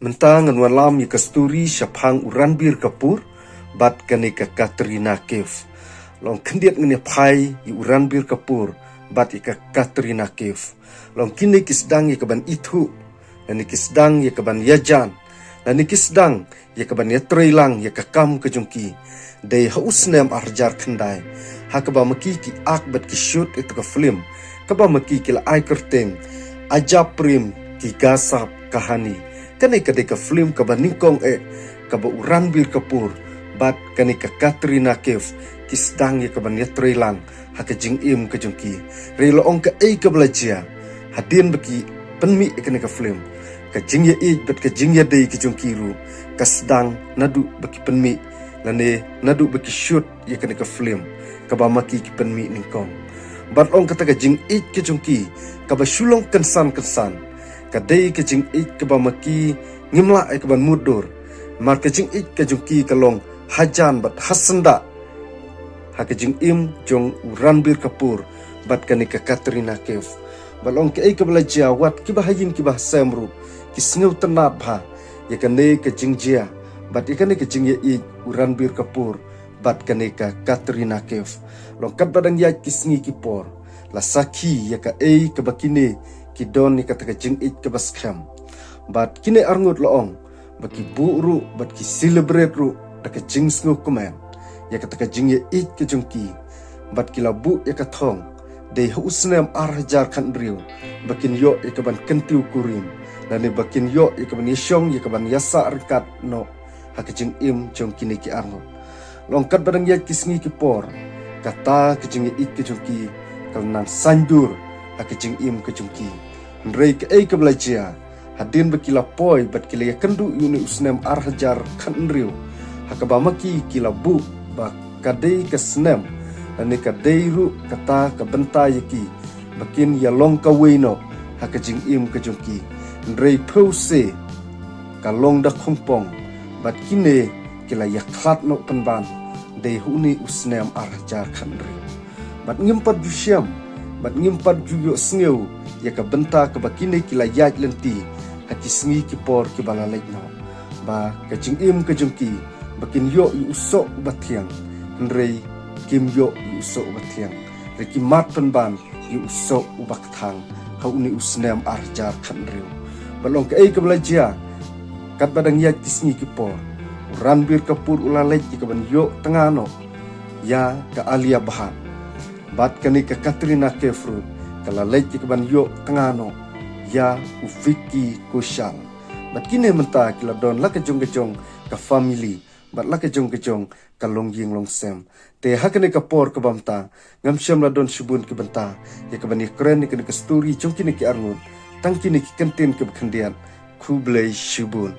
Mentang ngan walam ya kasturi syapang Ranbir Kapoor bat kane ka Katrina Kaif. Long kendiat ngene pai i Ranbir Kapoor bat ka Katrina Kaif. Long kini kisdang ya kaban itu, dan kisdang ya kaban yajan, dan kisdang ya kaban ya trailang ya kakam kejungki. Day haus nem arjar kendai. Hakaba maki ki ak bat ki shoot itu ka film. Kaba maki ki la ai kerteng. Ajab prim ki gasap kahani. Kane ka film kaba ningkong kaba Ranbir Kapoor bat kane ka Katrina Kaif kisdang ya kaba ya trailang hakajing im kejungki. Relo ong ka ka belajar. Hadin baki penmi kane ka film. Kajing ya bat kajing ya day kejungki ru. Kasdang nadu baki penmi. Lane nadu baki shoot ya kane ka film kaba maki ki penmi ningkong bat ong kata kajing ke jungki kaba sulong kensan kadai kajing kaba maki ngimla kaba mudur mar kajing ke jungki kalong hajan bat hasanda hakajing im jong Ranbir Kapoor bat kane ka Katrina Kaif bat ong ke kabla jawat kibahayin kibah samru kisngeu tenat bha ya kane kajing jia bat ikane kajing ya Ranbir Kapoor bat kane ka Katrina Kaif longkat badang ya kisngi kipor la saki ya ka bakine ki don ni kata kajing ka baskam bat kine arngut loong baki buru bat ki celebrate ru da kajing sngu kuman ya kata kajing ya ka jungki bat ki labu ya ka thong dei husnam arjar kan riu bakin yo ya ka ban kentiu kurim dan bakin yo ya ka ban yeshong ya ka ban yasa rekat no hakajing im jong kini ki arngut longkat badang ya kisngi kipor kata kejing ke jungki kalnan sandur hakajing im ke jungki ndrei ke belajar hadin bakila poi bat kila ya kendu yuni usnem arhajar kan riu hakaba maki kila bu ba kadei ke snem ane kadei ru kata ka benta yaki bakin ya long ka weino hakajing im ke jungki ndrei pause kalong da khumpong bat kine kila ya khat no penban dei huni usnem arjar khandri bat ngimpat jusyam bat ngimpat juyo sneu ya ka benta ka bakine kila yaj lenti haki sngi kipor ki balalek no ba kajing im kajungki bakin yo yu usok bathiang ndrei kim yo yu usok bathiang reki mat penban yu usok ubak thang ha uni usnem arjar khandri balong ka belajar kat badang yaj kisngi kipor Ranbir Kapoor ulalej ki kaban yo tengano ya ka Alia Bhatt bat kani ka Katrina Kaif kalalej ki kaban yo tengano ya Vicky Kaushal bat kine menta kila don la kejong ka family bat la kejong ka longying longsem te hakane ka por ka bamta ngam syam la don subun ki benta ya kaban ni kren ni ka story jong kini ki arngun tang kini ki kentin ke bekhendian Kublai Shubun